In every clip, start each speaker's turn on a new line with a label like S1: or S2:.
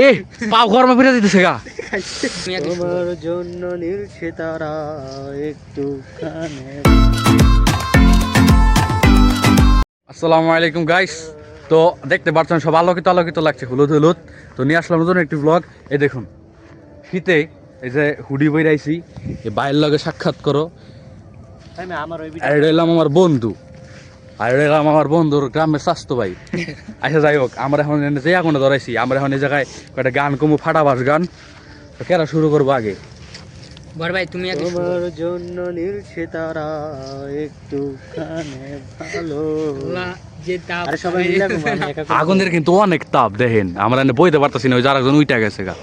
S1: এ পাও গরমে ফিরে দিতেছে গা।
S2: তোমার জন্য নীলছে তারা একটু কানে।
S1: আসসালামু আলাইকুম গাইস। তো দেখতে পাচ্ছেন সব আলোকিত আলোকিত লাগছে, হলুদ হলুদ। তো নিয়ে আসলাম নতুন একটি ব্লগ। এই দেখুন শীতে এই যে হুডি বইরাইছি, এই বাইরের লগে সাক্ষাৎ করো। আর এটা এলাম আমার বন্ধু, আর এটা এলাম আমার বন্ধুর গ্রামের স্বাস্থ্য ভাই। আচ্ছা যাই হোক, আমরা এখন যে আগুনে ধরাইছি, আমরা এখন এই জায়গায় একটা গান কমু, ফাটাবাস গান। তো কেরা শুরু করবো আগে?
S3: বড় ভাই তুমি আগে
S2: তোমার জন্য নীলছে তারা একটু কানে ভালো।
S3: যে তাপ
S2: আরে সবাই মিলে ঘুমাই, একা করে
S1: আগুনের কিন্তু অনেক তাপ দেখেন, আমরা এনে বইতে পারতাছি না, ওই যার একজন উইটা গেছে গা।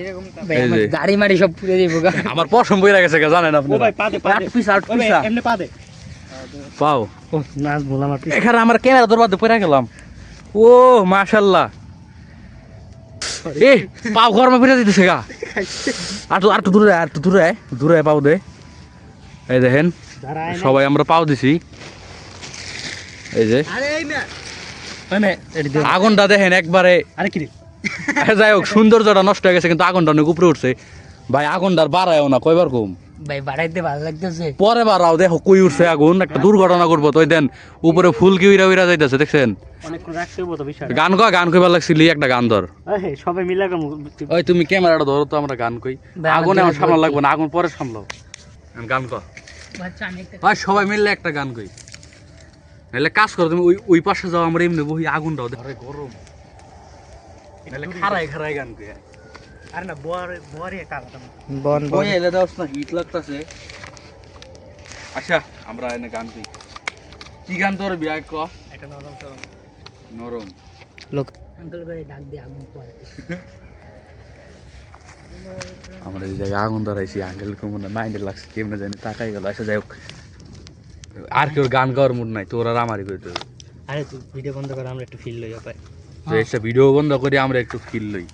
S3: এরকম ভাই
S1: এই
S3: আমার
S1: যে।
S3: দাড়ি মাড়ি সব পুড়ে দিব গা।
S1: আমার পশম বইরা গেছে গা, জানেন আপনি?
S2: ও ভাই পাদে পাদে
S1: আট পিস
S2: এমনি পাদে।
S1: পাও
S2: ও নাচ বল আমার পিছে।
S1: এখানে আমার ক্যামেরা দরবার পড়ে গেলাম। ও মাশাআল্লাহ, এ পাও গরমে ফিরে দিতেছে গা। আর তো দূরে, আর তো দূরে দূরে পাও দে। এই দেখেন
S2: দাঁড়ায় না।
S1: সবাই আমরা পাও দিছি। এই যে
S2: আরে এই মে ওই মে এডি দে।
S1: আগুনটা দেখেন একবারে।
S2: আরে কি রে?
S1: যাই হোক, সৌন্দর্যটা নষ্ট হয়ে গেছে, কিন্তু আগুনটা অনেক উপরে উঠছে ভাই। আগুনটার বাড়ায়ও না, কয়বার কম
S3: ভাই বাড়াইতে ভালো লাগতেছে।
S1: পরে বাড়াও। দেখো কই উঠছে আগুন, একটা দুর্ঘটনা করবো তো। ওই দেন উপরে ফুল কি উইরা উইরা যাইতেছে, দেখছেন?
S2: অনেকক্ষণ রাখতে হইব তো বিষয়।
S1: গান কইবার লাগছিলি, একটা গান ধর।
S2: এই সবাই মিলে গাম।
S1: ওই তুমি ক্যামেরাটা ধরো তো, আমরা গান কই।
S3: ভাই, আমার
S1: আগুন
S3: দিকে
S1: এখন সামলা
S3: ধরতে।
S1: লাগবে না, আগুন পরে সামলাও। গান কর
S3: আচ্ছা আমি একটা
S1: ভাই, সবাই মিললে একটা গান কই। নাহলে কাজ করো তুমি, ওই পাশে যাও, আমরা এমনি বহি আগুনটাও ধরে গরম। নাহলে খারাই খারাই গান কই।
S2: আরে না বোয়ারে কাটা।
S3: বন
S1: ওই এলে দাওস না, হিট লাগতাছে। আচ্ছা আমরা এনে গান কই। কি গান তোর বিয়া ক?
S2: এটা নরম সরম।
S1: নরম।
S3: লোক আঙ্কেল করে ডাক দিয়ে আগুন পড়ে।
S1: আমরা এই জায়গায় আগুন ধরাইছি, আঙ্কেল মনে মাইন্ডে লাগছে, কেমনে জানি তাকাই গেল। আচ্ছা যাই হোক, আর কেউ গান গাওয়ার মুড নাই, তোর আর আমারই কইতে হবে।
S2: আরে তুই ভিডিও বন্ধ কর, আমরা একটু ফিল লই পাই।
S1: তো একটা ভিডিও বন্ধ করি, আমরা একটু ফিল লই।